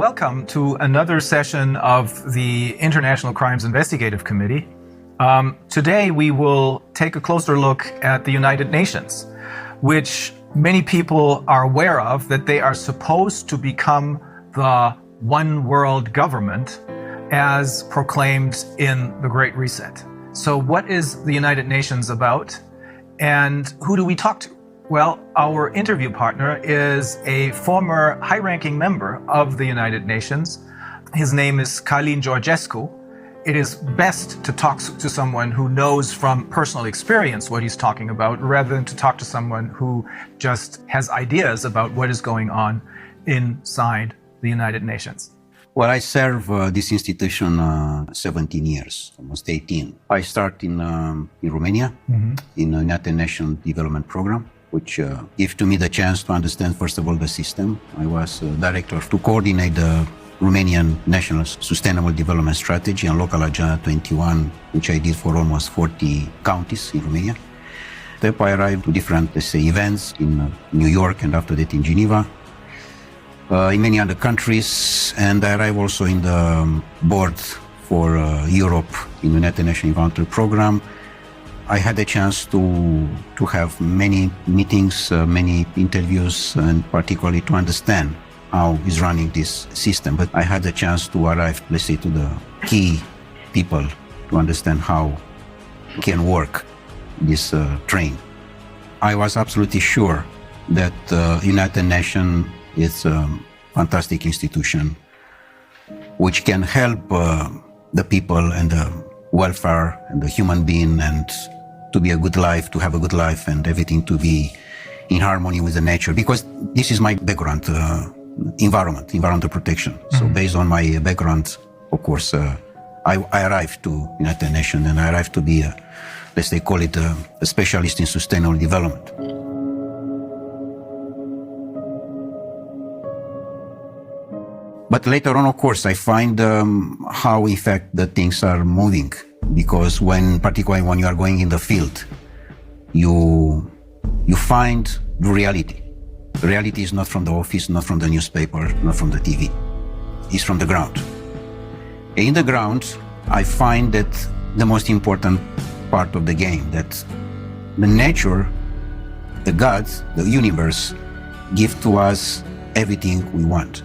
Welcome to another session of the International Crimes Investigative Committee. Today we will take a closer look at the United Nations, which many people are aware of, that they are supposed to become the one world government as proclaimed in the Great Reset. So what is the United Nations about, and who do we talk to? Well, our interview partner is a former high-ranking member of the United Nations. His name is Călin Georgescu. It is best to talk to someone who knows from personal experience what he's talking about, rather than to talk to someone who just has ideas about what is going on inside the United Nations. Well, I serve this institution 17 years, almost 18. I started in Romania, in the United Nations Development Program, which gave to me the chance to understand, first of all, the system. I was director to coordinate the Romanian National Sustainable Development Strategy and Local Agenda 21, which I did for almost 40 counties in Romania. Then I arrived to different, let's say, events in New York and after that in Geneva, in many other countries, and I arrived also in the board for Europe in the United Nations Environmental Program. I had a chance to have many meetings, many interviews, and particularly to understand how is running this system. But I had a chance to arrive, let's say, to the key people to understand how can work this train. I was absolutely sure that United Nations is a fantastic institution which can help the people and the welfare and the human being, and to be a good life, to have a good life, and everything to be in harmony with the nature. Because this is my background, environmental protection. So based on my background, of course, I arrived to United Nations, and I arrived to be, let's say, call it a specialist in sustainable development. But later on, of course, I find how, in fact, the things are moving. Because particularly when you are going in the field, you find the reality. The reality is not from the office, not from the newspaper, not from the TV. It's from the ground. In the ground, I find that the most important part of the game, that the nature, the gods, the universe, give to us everything we want.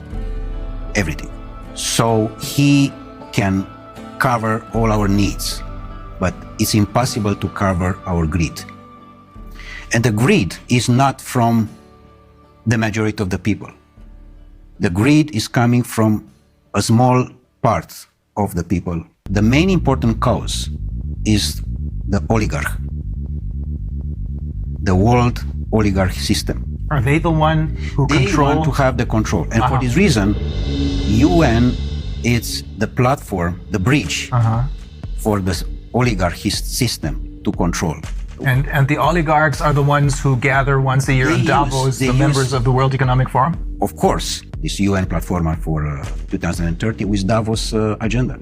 Everything. So he can cover all our needs, but it's impossible to cover our greed. And the greed is not from the majority of the people. The greed is coming from a small part of the people. The main important cause is the oligarch, the world oligarch system. Are they the one who control? They want to have the control. And for this reason, UN is the platform, the bridge for the oligarchy system to control. And the oligarchs are the ones who gather once a year in Davos, the members of the World Economic Forum? Of course, this UN platform for 2030 with Davos agenda.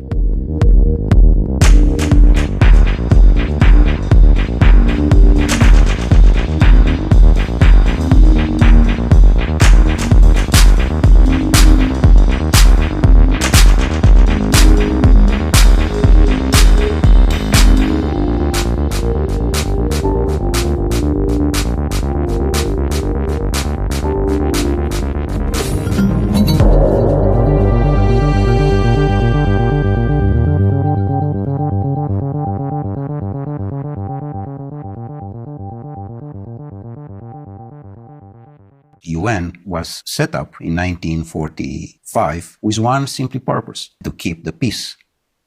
UN was set up in 1945 with one simple purpose: to keep the peace.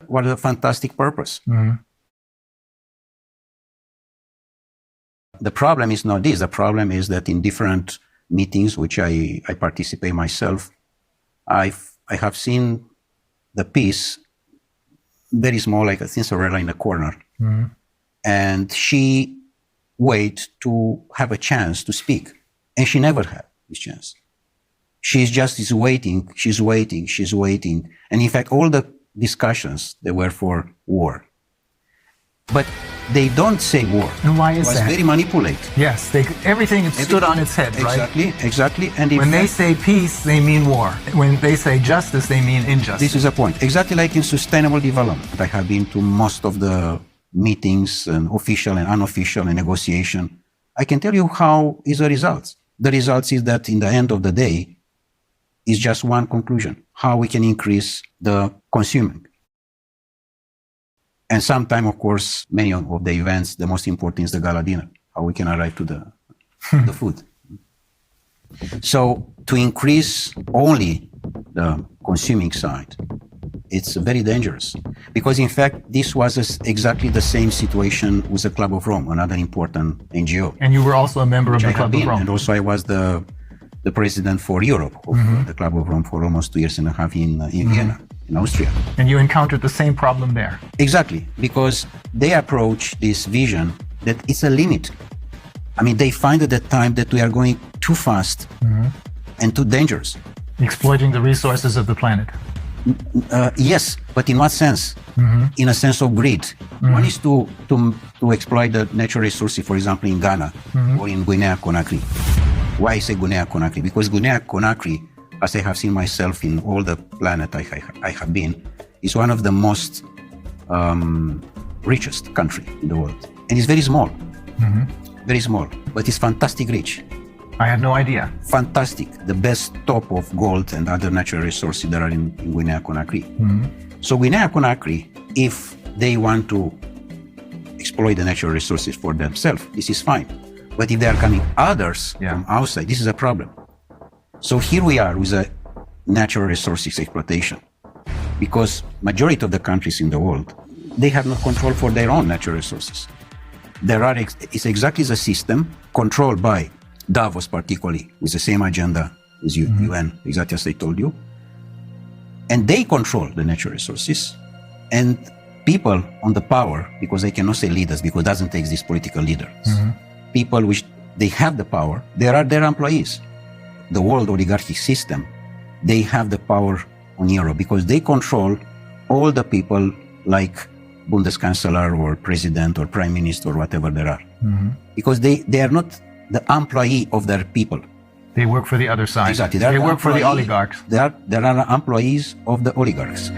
What a fantastic purpose. The problem is not this. The problem is that in different meetings, which I participate myself, I have seen the peace very small, like a Cinderella in a corner. And she wait to have a chance to speak. And she never had this chance. She's just waiting, she's waiting. And in fact, all the discussions, they were for war. But they don't say war. And why It is was that? very manipulated. Yes, everything stood on its head, right? Exactly. And in When they fact, say peace, they mean war. When they say justice, they mean injustice. this is a point. Exactly like in sustainable development. I have been to most of the meetings, and official and unofficial, and negotiation. I can tell you how is the results. The results is that in the end of the day, is just one conclusion: how we can increase the consuming. And sometime, of course, many of the events, the most important is the gala dinner, how we can arrive to the food. So to increase only the consuming side, it's very dangerous. Because in fact, this was exactly the same situation with the Club of Rome, another important NGO. And you were also a member of the I have Club of been, Rome. and also I was the president for Europe of the Club of Rome for almost 2 years and a half in Vienna, in Austria. And you encountered the same problem there. Exactly, because they approach this vision that it's a limit. I mean, they find at the time that we are going too fast and too dangerous. Exploiting the resources of the planet. Yes, but in what sense? In a sense of greed. One is to exploit the natural resources, for example, in Ghana or in Guinea-Conakry. Why I say Guinea-Conakry? Because Guinea-Conakry, as I have seen myself in all the planet I have been, is one of the most richest country in the world. And it's very small. Very small, but it's fantastic rich. I had no idea. Fantastic, the best top of gold and other natural resources that are in Guinea-Conakry. So Guinea-Conakry, if they want to exploit the natural resources for themselves, this is fine. But if they are coming others from outside, this is a problem. So here we are with a natural resources exploitation, because majority of the countries in the world, they have no control for their own natural resources. It's exactly the system controlled by Davos, particularly with the same agenda as UN, exactly as I told you. And they control the natural resources, and people on the power, because I cannot say leaders, because it doesn't take these political leaders. People which they have the power, they are their employees. The world oligarchic system, they have the power on Europe because they control all the people like Bundeskanzler or president or prime minister or whatever there are. Because they are not the employee of their people. They work for the other side. Exactly. They work for the oligarchs. They are employees of the oligarchs.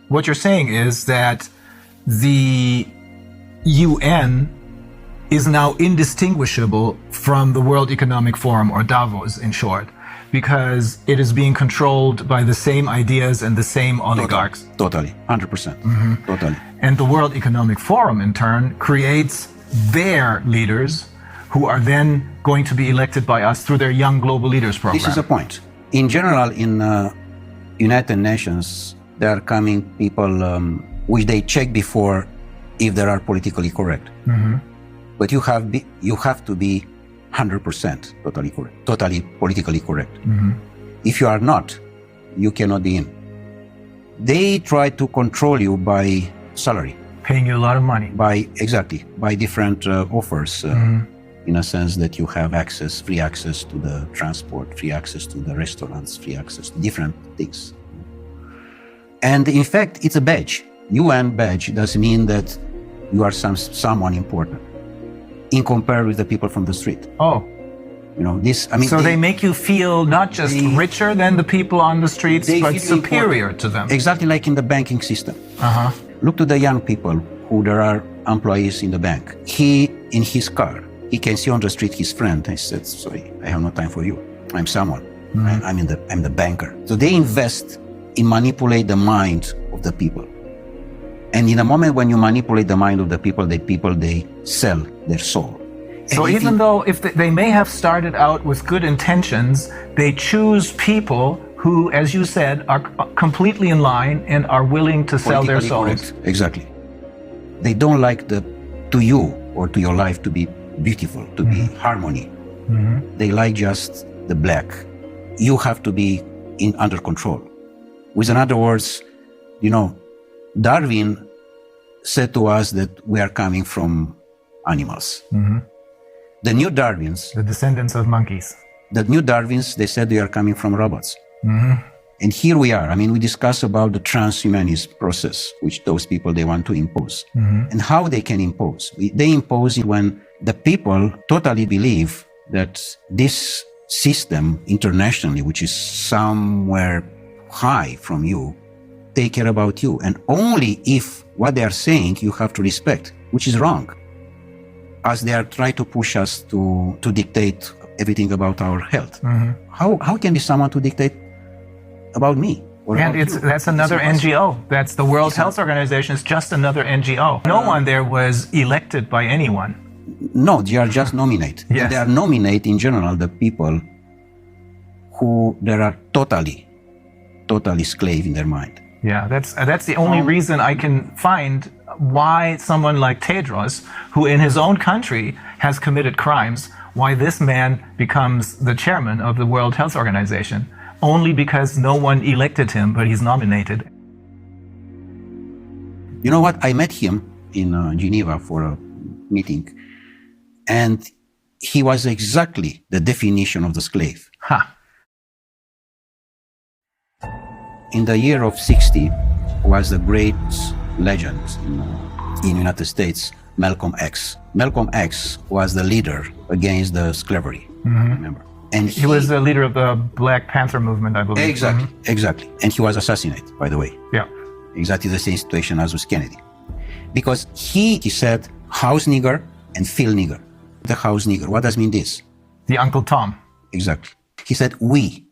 What you're saying is that the UN is now indistinguishable from the World Economic Forum, or Davos in short, because it is being controlled by the same ideas and the same oligarchs. Totally, 100%. Totally. And the World Economic Forum, in turn, creates their leaders who are then going to be elected by us through their Young Global Leaders program. This is a point. In general, in United Nations, there are coming people which they check before if they are politically correct. But you have to be 100% totally correct, totally politically correct. If you are not, you cannot be in. They try to control you by salary. Paying you a lot of money. By different offers, in a sense that you have free access to the transport, free access to the restaurants, free access to different things. And in fact, it's a badge. UN badge does mean that you are someone important in comparison with the people from the street. Oh. You know, this, I mean. So they make you feel not just richer than the people on the streets, but superior to them. Exactly like in the banking system. Look to the young people who there are employees in the bank. He, in his car, he can see on the street his friend. He said, sorry, I have no time for you. I'm someone. I'm the banker. So they invest in manipulate the mind of the people. And in a moment when you manipulate the mind of the people, they sell their soul. So even though if they may have started out with good intentions, they choose people who, as you said, are completely in line and are willing to sell their souls. Correct. Exactly. They don't like to you or to your life to be beautiful, to be harmony. They like just the black. You have to be under control. With other words, Darwin said to us that we are coming from animals. The new Darwins, The descendants of monkeys. they said they are coming from robots. And here we are. We discuss about the transhumanist process, which those people, they want to impose. And how they can impose. They impose it when the people totally believe that this system internationally, which is somewhere high from you, take care about you. And only if what they are saying you have to respect, which is wrong. As they are trying to push us to dictate everything about our health. How can be someone to dictate about me? And that's another NGO. That's the World Health Organization. It's just another NGO. No one there was elected by anyone. No, they are just nominate. Yes. And they are nominate in general the people who they are totally slave in their mind. Yeah, that's the only reason I can find why someone like Tedros, who in his own country has committed crimes, why this man becomes the chairman of the World Health Organization. Only because no one elected him, but he's nominated. You know what? I met him in Geneva for a meeting, and he was exactly the definition of the slave. In the year of 60 was the great legend in United States, Malcolm X. Malcolm X was the leader against the slavery, remember? And he was the leader of the Black Panther movement, I believe. Exactly. And he was assassinated, by the way. Yeah. Exactly the same situation as with Kennedy. Because he said house nigger and field nigger. The house nigger, what does mean this? The Uncle Tom. Exactly. He said we,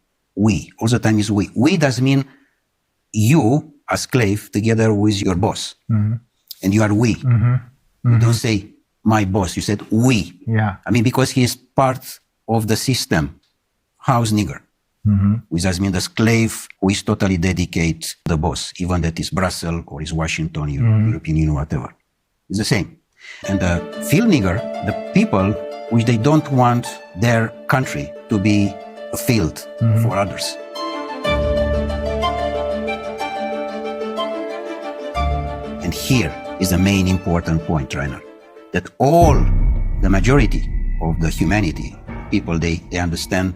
all the time is we. We does mean you, a slave, together with your boss. And you are we. You don't say my boss, you said we. Yeah. Because he is part of the system, house nigger, which does mean the slave who is totally dedicated to the boss, even that is Brussels or is Washington, European Union, whatever. It's the same. And the field nigger, the people which they don't want their country to be a field for others. And here is the main important point, Rainer, that the majority of the humanity, people, they understand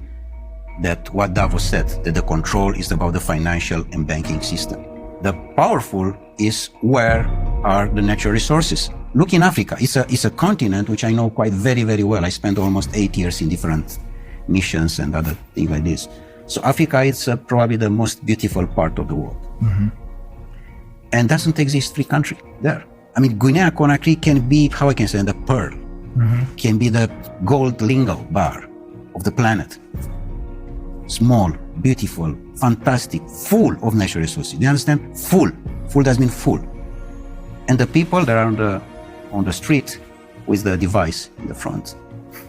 that what Davos said, that the control is about the financial and banking system. The powerful is where are the natural resources. Look in Africa. It's a continent which I know quite very, very well. I spent almost 8 years in different missions and other things like this. So Africa is probably the most beautiful part of the world. And doesn't exist free country there. Guinea-Conakry can be, how I can say, the pearl. Can be the gold lingo bar of the planet. Small, beautiful, fantastic, full of natural resources. Do you understand? Full. Full does mean full. And the people that are on the street with the device in the front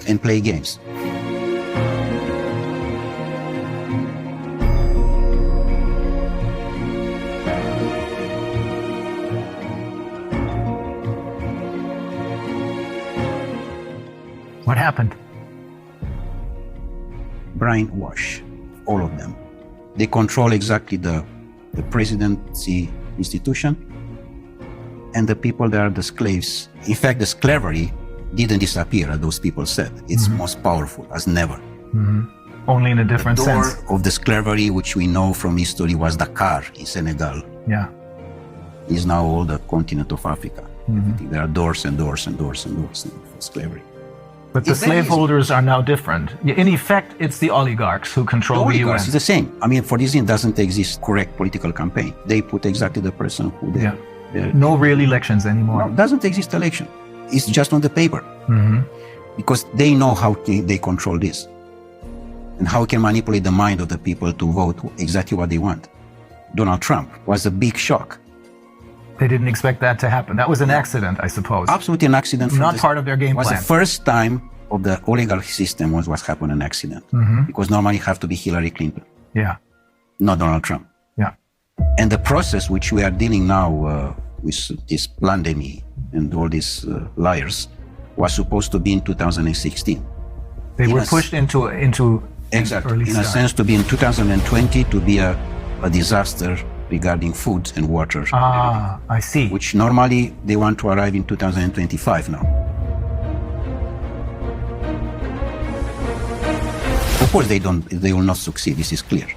and play games. What happened? Brainwash, all of them. They control exactly the presidency institution and the people that are the slaves. In fact, the slavery didn't disappear, as those people said. It's most powerful as never. Only in a different sense. The door of the slavery, which we know from history, was Dakar in Senegal. Yeah. Is now all the continent of Africa. There are doors and doors and doors and doors for slavery. But the slaveholders are now different. In effect, it's the oligarchs who control the UN. It's the same. For this reason, doesn't exist correct political campaign. They put exactly the person who they... No real elections anymore. No, doesn't exist election. It's just on the paper. Because they know how they control this. And how can manipulate the mind of the people to vote exactly what they want. Donald Trump was a big shock. They didn't expect that to happen. That was an accident, I suppose. Absolutely an accident. Not part of their game plan. It was the first time of the oligarch system was what happened an accident. Because normally it have to be Hillary Clinton. Yeah. Not Donald Trump. Yeah. And the process which we are dealing now with this pandemic, and all these liars was supposed to be in 2016. They were pushed into Exactly. early In a start. sense, to be in 2020 to be a disaster regarding food and water, Ah, I see. which normally they want to arrive in 2025 now. Of course, they will not succeed. This is clear.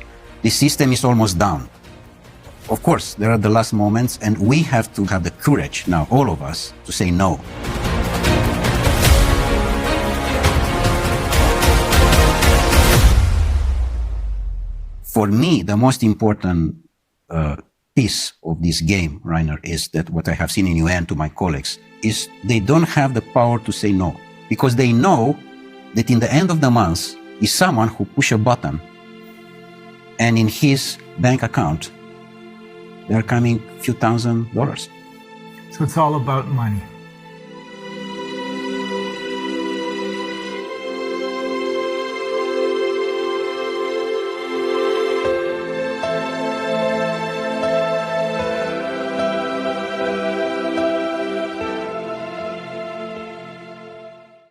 The system is almost down. Of course, there are the last moments, and we have to have the courage now, all of us, to say no. For me, the most important piece of this game, Rainer, is that what I have seen in UN to my colleagues is they don't have the power to say no, because they know that in the end of the month is someone who push a button and in his bank account there are coming few $1,000s. So it's all about money.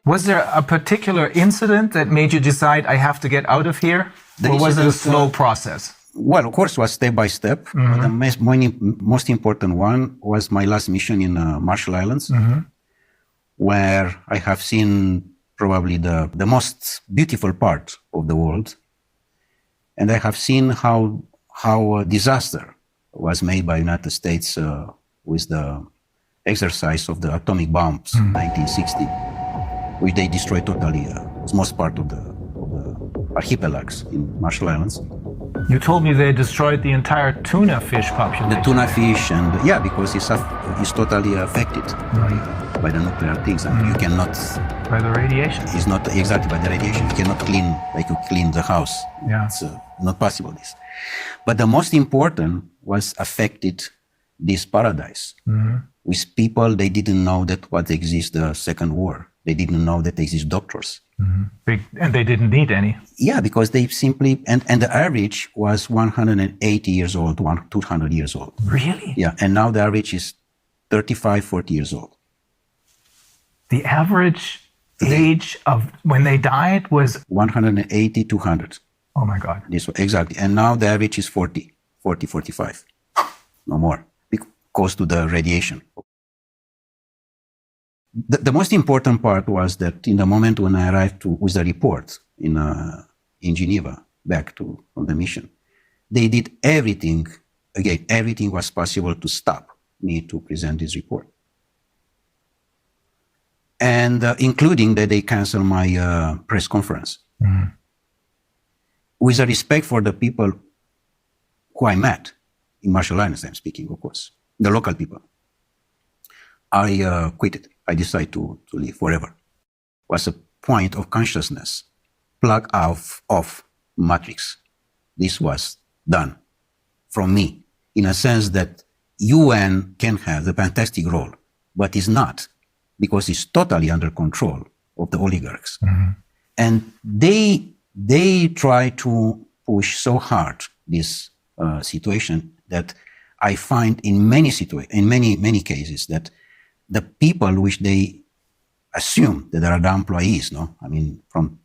Was there a particular incident that made you decide I have to get out of here? The Or was it a incident, slow process? Well, of course, it was step by step. But the most important one was my last mission in Marshall Islands, where I have seen probably the most beautiful part of the world. And I have seen how a disaster was made by United States with the exercise of the atomic bombs in 1960, which they destroyed totally most part of the archipelagos in Marshall Islands. You told me they destroyed the entire tuna fish population. The tuna fish, and yeah, because it's totally affected by the nuclear things, and you cannot. By the radiation. It's not exactly by the radiation. You cannot clean like you clean the house. Yeah. It's not possible. This, but the most important was affected this paradise with people they didn't know that what exists the Second War. They didn't know that exist doctors. And they didn't need any. Yeah, because they simply, and the average was 180 years old, 200 years old. Really? Yeah, and now the average is 35, 40 years old. The average age of when they died was, 180, 200. oh my God. This exactly. And now the average is 40, 45. No more, because to the radiation. The most important part was that in the moment when I arrived with the report in Geneva, back from the mission, they did everything, again, everything was possible to stop me to present this report. And including that they canceled my press conference. With a respect for the people who I met in Marshall Islands, I'm speaking, of course, the local people. I quit it. I decided to leave forever. It was a point of consciousness, plug off matrix. This was done from me, in a sense that UN can have the fantastic role, but is not, because it's totally under control of the oligarchs. And they try to push so hard this situation that I find in many cases that the people which they assume that are the employees, no, I mean from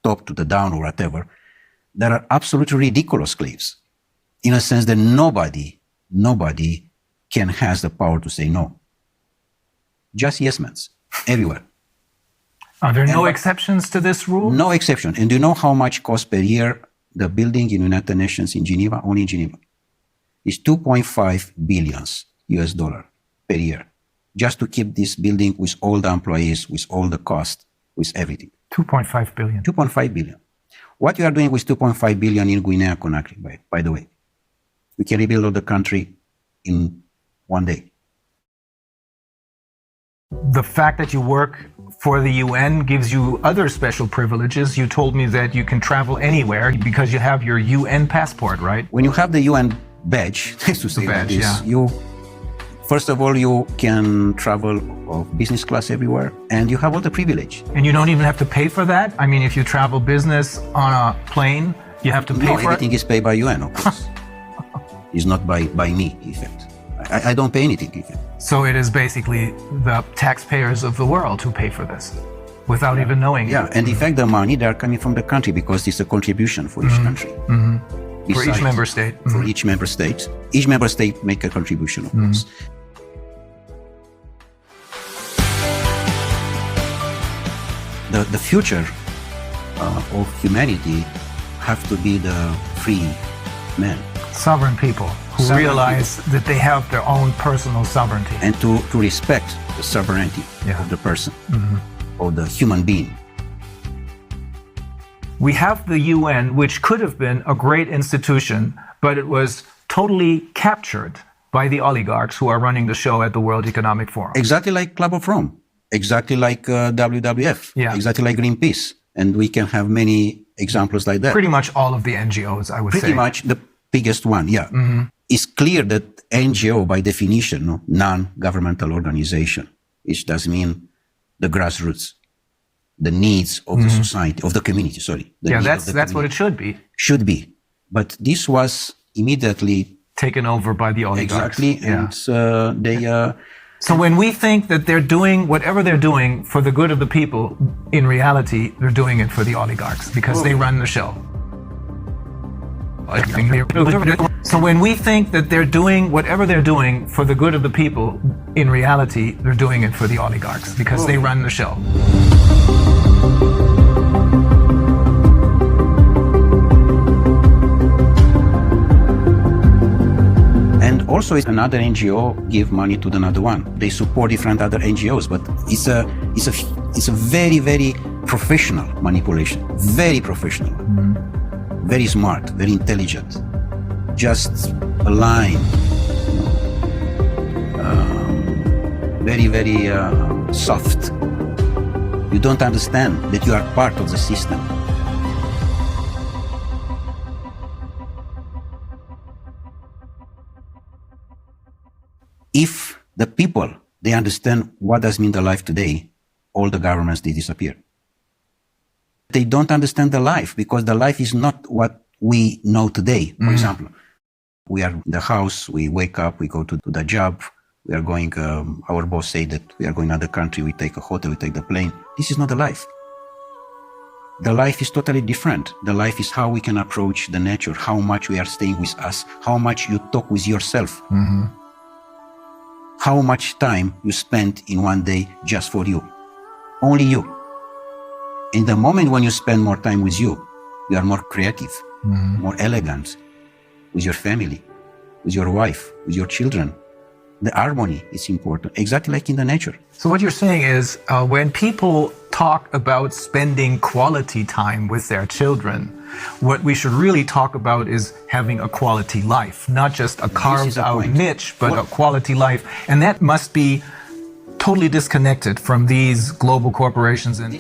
top to the down or whatever, there are absolutely ridiculous slaves, in a sense that nobody has the power to say no. Just yes men, everywhere. Are there no exceptions to this rule? No exception. And do you know how much costs per year the building in United Nations in Geneva, only in Geneva? It's $2.5 billion US per year, just to keep this building with all the employees, with all the cost, with everything. 2.5 billion. 2.5 billion. What you are doing with 2.5 billion in Guinea-Conakry, by the way, we can rebuild all the country in one day. The fact that you work for the UN gives you other special privileges. You told me that you can travel anywhere because you have your UN passport, right? When you have the UN badge, to say badge, this, yeah. First of all, you can travel of business class everywhere, and you have all the privilege. And you don't even have to pay for that? I mean, if you travel business on a plane, you have to pay No, for everything it? is paid by UN, of course. It's not by me, in fact. I don't pay anything. So it is basically the taxpayers of the world who pay for this without even knowing Yeah, it. and in fact, the money, they are coming from the country because it's a contribution for each country. For each Besides, member state. For each member state. Each member state make a contribution, of course. The future of humanity have to be the free men. Sovereign people who Sovereign realize that they have their own personal sovereignty. And to respect the sovereignty Yeah. of the person, of the human being. We have the UN, which could have been a great institution, but it was totally captured by the oligarchs who are running the show at the World Economic Forum. Exactly like Club of Rome, exactly like WWF, Yeah. exactly like Greenpeace. And we can have many examples like that. Pretty much all of the NGOs, I would say. Pretty much the biggest one, yeah. It's clear that NGO, by definition, no, non-governmental organization, which does mean the grassroots, the needs of the society, of the community, sorry. The Yeah, needs that's of the what it should be. should be. But this was immediately Taken over by the oligarchs. exactly, Yeah. and they So when we think that they're doing whatever they're doing for the good of the people, in reality, they're doing it for the oligarchs because they run the show. So when we think that they're doing whatever they're doing for the good of the people, in reality, they're doing it for the oligarchs because they run the show. And also, it's another NGO give money to another one. They support different other NGOs, but it's a very, very professional manipulation. Very professional, very smart, very intelligent. Just a line, very, very soft. You don't understand that you are part of the system. If the people, they understand what does mean the life today, all the governments, they disappear. They don't understand the life because the life is not what we know today. For example, we are in the house, we wake up, we go to the job, we are going, our boss say that we are going to another country, we take a hotel, we take the plane. This is not the life. The life is totally different. The life is how we can approach the nature, how much we are staying with us, how much you talk with yourself. How much time you spend in one day just for you. Only you. In the moment when you spend more time with you are more creative, more elegant, with your family, with your wife, with your children. The harmony is important, exactly like in the nature. So what you're saying is when people talk about spending quality time with their children, what we should really talk about is having a quality life, not just a carved out point. niche, but a quality life. And that must be totally disconnected from these global corporations. And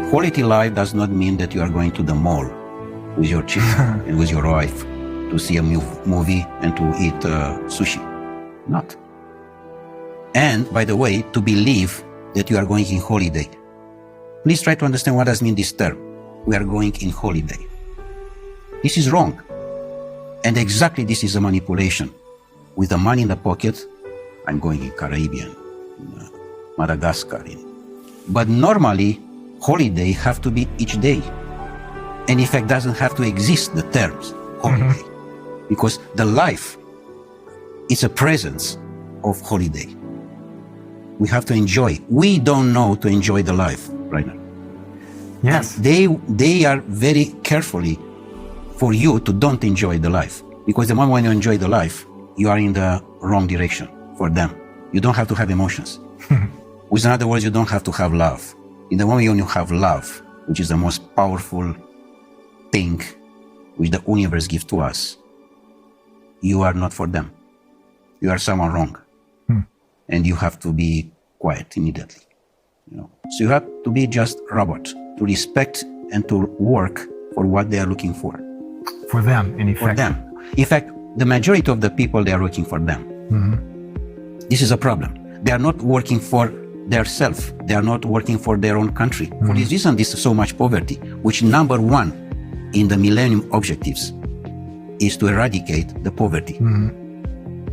Quality life does not mean that you are going to the mall with your children and with your wife to see a movie and to eat sushi. Not. And, by the way, to believe that you are going in holiday. Please try to understand what does mean this term. We are going in holiday. This is wrong. And exactly this is a manipulation. With the money in the pocket, I'm going in Caribbean, in Madagascar. But normally, holiday have to be each day. And in fact, doesn't have to exist, the terms holiday. Because the life is a presence of holiday. We have to enjoy. We don't know to enjoy the life right now. yes, They are very carefully for you to don't enjoy the life. Because the moment when you enjoy the life, you are in the wrong direction for them. You don't have to have emotions. With other words, you don't have to have love. In the moment when you have love, which is the most powerful thing which the universe gives to us, you are not for them. You are someone wrong. And you have to be quiet immediately. So you have to be just robot, to respect and to work for what they are looking for. For them, in effect. For them. In fact, the majority of the people, they are working for them. This is a problem. They are not working for their self. They are not working for their own country. For this reason, this is so much poverty, which number one in the Millennium Objectives is to eradicate the poverty.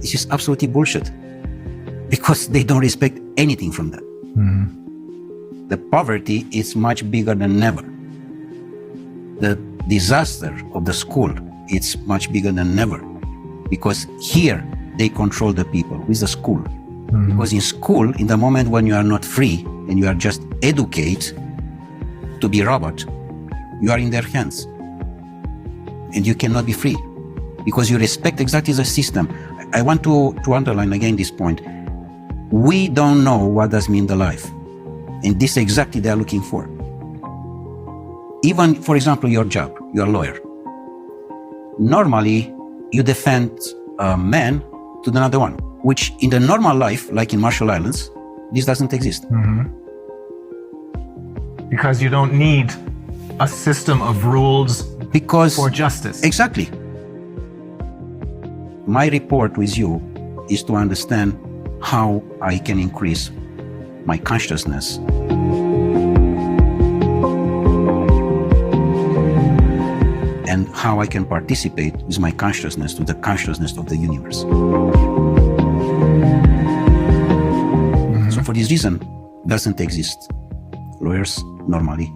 This is absolutely bullshit, because they don't respect anything from that. The poverty is much bigger than ever. The disaster of the school, it's much bigger than ever, because here they control the people with the school. Because in school, in the moment when you are not free and you are just educated to be robot, you are in their hands and you cannot be free because you respect exactly the system. I want to underline again this point. We don't know what does mean the life, and this exactly they are looking for. Even, for example, your job, you're a lawyer. Normally, you defend a man to another one, which in the normal life, like in Marshall Islands, this doesn't exist. Because you don't need a system of rules for justice. Exactly. My report with you is to understand how I can increase my consciousness. And how I can participate with my consciousness to the consciousness of the universe. So for this reason, doesn't exist lawyers normally.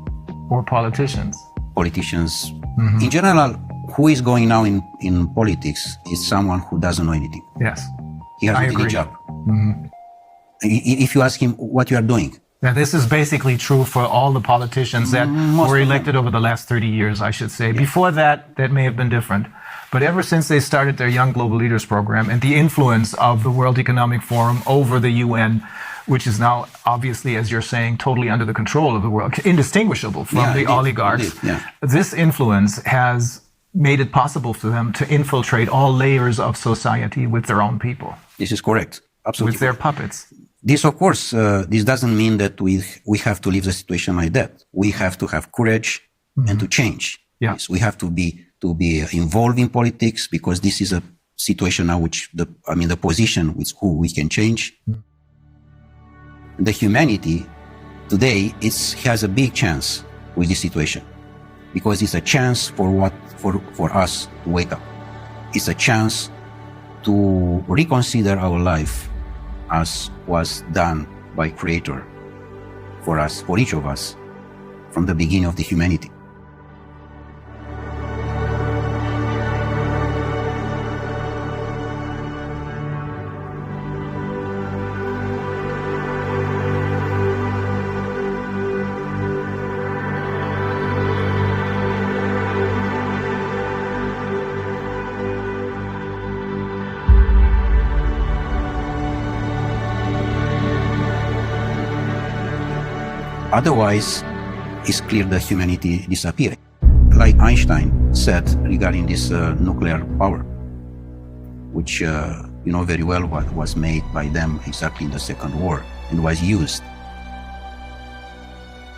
Or politicians. Politicians. In general, who is going now in politics is someone who doesn't know anything. Yes. He has any job. If you ask him what you are doing. Now, this is basically true for all the politicians that were elected over the last 30 years, I should say. Before that, that may have been different. But ever since they started their Young Global Leaders program and the influence of the World Economic Forum over the UN, which is now obviously, as you're saying, totally under the control of the world, indistinguishable from the oligarchs, this influence has made it possible for them to infiltrate all layers of society with their own people. This is correct. Absolutely. With their puppets. This, of course, this doesn't mean that we have to leave the situation like that. We have to have courage and to change. Yes, we have to be involved in politics, because this is a situation now which the position with who we can change. The humanity today has a big chance with this situation, because it's a chance for us to wake up. It's a chance to reconsider our life as was done by Creator for us, for each of us, from the beginning of the humanity. Otherwise, it's clear that humanity disappearing. Like Einstein said regarding this nuclear power, which you know very well what was made by them exactly in the Second War and was used.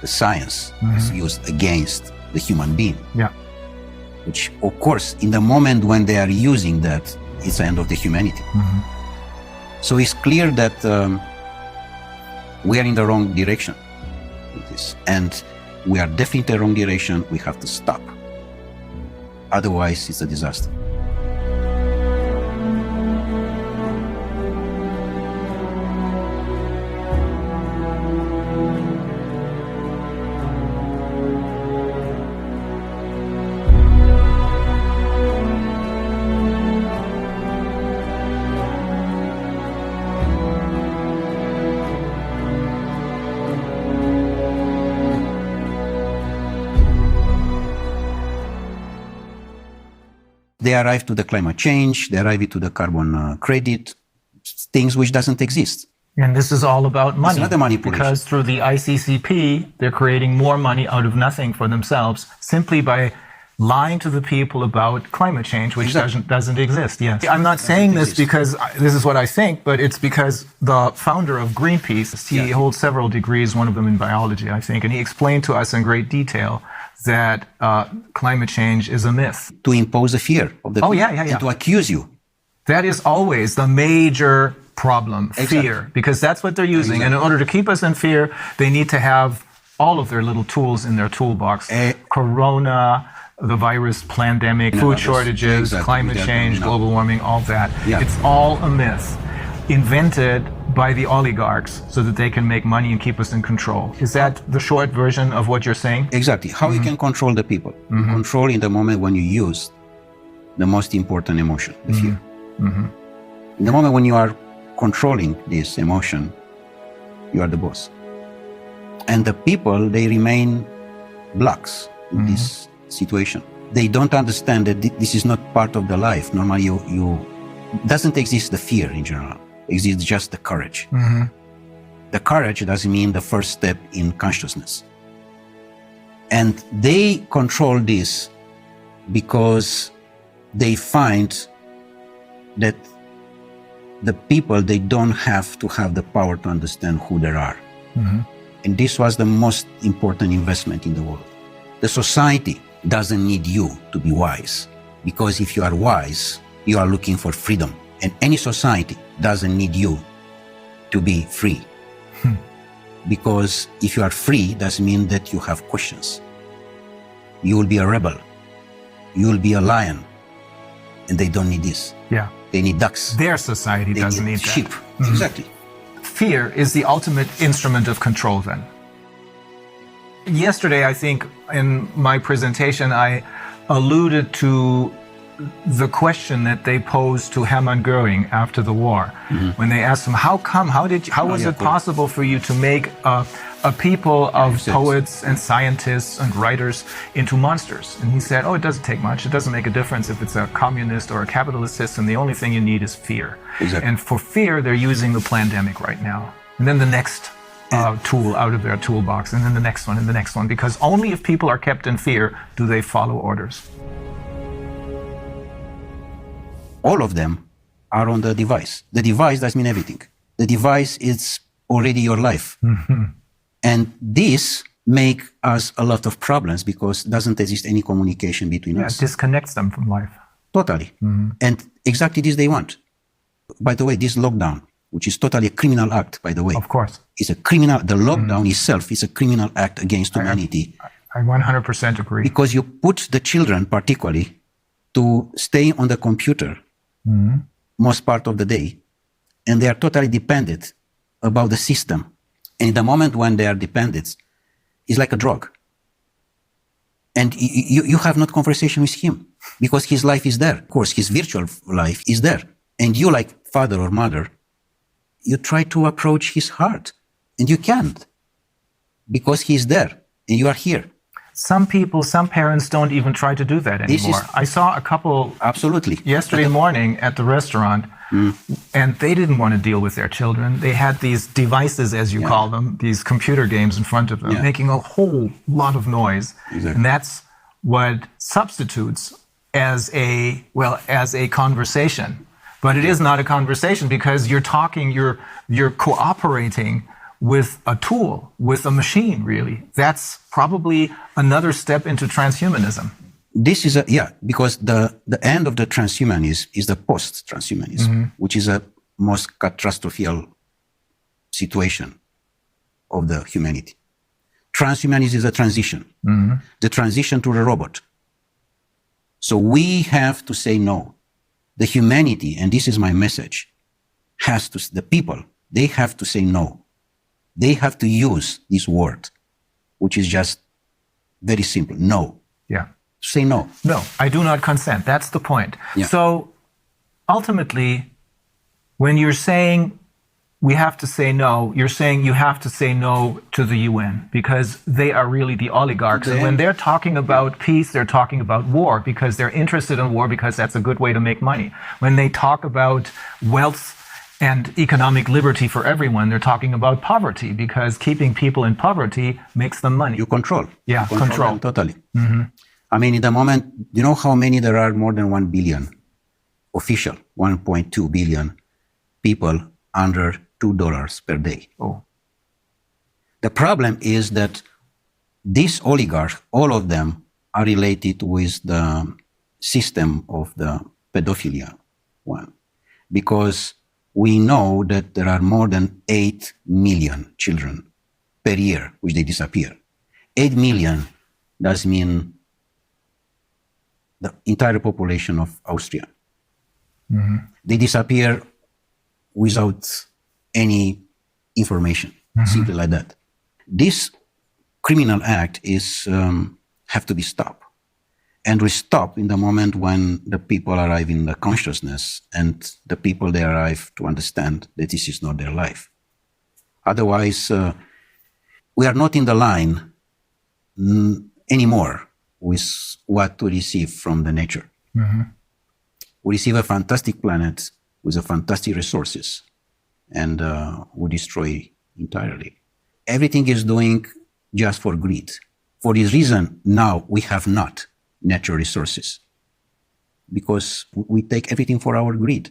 The science was used against the human being. Yeah. Which, of course, in the moment when they are using that, it's the end of the humanity. So it's clear that we are in the wrong direction. And we are definitely in the wrong direction. We have to stop. Otherwise, it's a disaster. They arrive to the climate change, they arrive to the carbon credit, things which doesn't exist. And this is all about money. It's not a manipulation. Because through the ICCP, they're creating more money out of nothing for themselves, simply by lying to the people about climate change, which Exactly. doesn't exist. Yes. I'm not saying this because this is what I think, but it's because the founder of Greenpeace, he holds several degrees, one of them in biology, I think, and he explained to us in great detail that climate change is a myth. To impose a fear of the people and to accuse you. That is always the major problem, fear, because that's what they're using. And in order to keep us in fear, they need to have all of their little tools in their toolbox. Corona, the virus, pandemic, food shortages, climate change, global warming, all that. It's all a myth invented by the oligarchs so that they can make money and keep us in control. Is that the short version of what you're saying? Exactly. How you can control the people. Control in the moment when you use the most important emotion, the fear. In the moment when you are controlling this emotion, you are the boss. And the people, they remain blocks in this situation. They don't understand that this is not part of the life. Normally, doesn't exist the fear in general. Exists just the courage. The courage doesn't mean the first step in consciousness. And they control this because they find that the people, they don't have to have the power to understand who they are. And this was the most important investment in the world. The society doesn't need you to be wise, because if you are wise, you are looking for freedom. And any society doesn't need you to be free. Because if you are free, doesn't mean that you have questions. You will be a rebel. You will be a lion. And they don't need this. Yeah. They need ducks. Their society They doesn't need sheep. that. Exactly. Fear is the ultimate instrument of control then. Yesterday, I think in my presentation, I alluded to the question that they posed to Hermann Goering after the war, when they asked him, how was it possible for you to make a people of poets and scientists and writers into monsters? And he said, it doesn't take much. It doesn't make a difference if it's a communist or a capitalist system. The only thing you need is fear. Exactly. And for fear, they're using the pandemic right now. And then the next tool out of their toolbox, and then the next one, and the next one, because only if people are kept in fear do they follow orders. All of them are on the device. The device doesn't mean everything. The device is already your life. And this make us a lot of problems because doesn't exist any communication between us. It disconnects them from life. Totally. And exactly this they want. By the way, this lockdown, which is totally a criminal act, by the way. Of course. Is a criminal, the lockdown itself is a criminal act against humanity. I 100% agree. Because you put the children particularly to stay on the computer most part of the day, and they are totally dependent about the system. And in the moment when they are dependent, it's like a drug. And you have not conversation with him because his life is there. Of course, his virtual life is there. And you, like father or mother, you try to approach his heart, and you can't because he is there and you are here. Some parents don't even try to do that anymore. I saw a couple absolutely yesterday morning at the restaurant, and they didn't want to deal with their children. They had these devices, as you call them, these computer games in front of them, making a whole lot of noise. Exactly. And that's what substitutes as a conversation. But it is not a conversation because you're talking, you're cooperating with a tool, with a machine, really. That's probably another step into transhumanism. This is because the end of the transhumanism is the post-transhumanism, which is a most catastrophic situation of the humanity. Transhumanism is a transition, the transition to the robot. So we have to say no. The humanity, and this is my message, the people, they have to say no. They have to use this word, which is just very simple, no. Yeah. Say no. No, I do not consent. That's the point. Yeah. So ultimately, when you're saying we have to say no, you're saying you have to say no to the UN because they are really the oligarchs. And when they're talking about peace, they're talking about war because they're interested in war because that's a good way to make money. When they talk about wealth and economic liberty for everyone, they're talking about poverty because keeping people in poverty makes them money. You control. Yeah, you control them totally. I mean, in the moment, you know how many there are? More than 1 billion official, 1.2 billion people under $2 per day. Oh. The problem is that these oligarchs, all of them, are related with the system of the pedophilia one. Because we know that there are more than 8 million children per year which they disappear. 8 million does mean the entire population of Austria. Mm-hmm. They disappear without any information, simply like that. This criminal act is have to be stopped. And we stop in the moment when the people arrive in the consciousness and the people they arrive to understand that this is not their life. Otherwise, we are not in the line anymore with what to receive from the nature. Mm-hmm. We receive a fantastic planet with a fantastic resources, and we destroy entirely. Everything is doing just for greed. For this reason, now we have not natural resources because we take everything for our greed.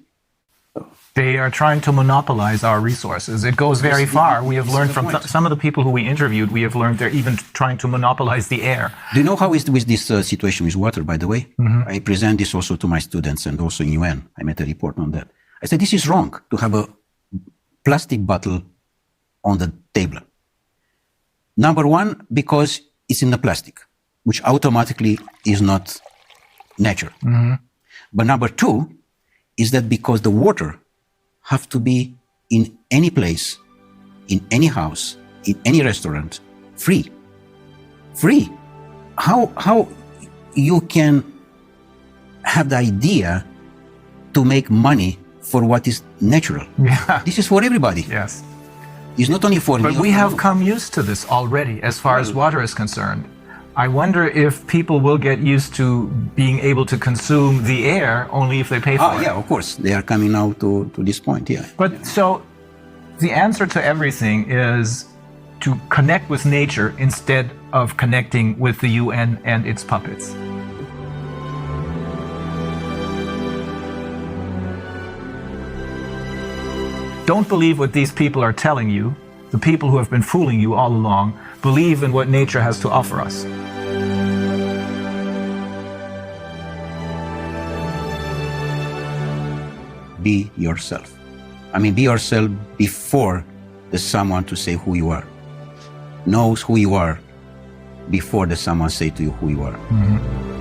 They are trying to monopolize our resources. It goes very far. We have learned from some of the people who we interviewed, we have learned they're even trying to monopolize the air. Do you know how is with this situation with water, by the way? Mm-hmm. I present this also to my students and also in UN. I made a report on that. I said, this is wrong to have a plastic bottle on the table. Number one, because it's in the plastic, which automatically is not nature. Mm-hmm. But number two is that because the water have to be in any place, in any house, in any restaurant, free. Free. How you can have the idea to make money for what is natural? Yeah. This is for everybody. Yes. It's not only for me. But we have come used to this already as far as water is concerned. I wonder if people will get used to being able to consume the air only if they pay for it. Yeah, of course. They are coming now to this point, yeah. But so the answer to everything is to connect with nature instead of connecting with the UN and its puppets. Don't believe what these people are telling you. The people who have been fooling you all along believe in what nature has to offer us. Be yourself. I mean, be yourself before there's someone to say who you are. Knows who you are before there's someone say to you who you are. Mm-hmm.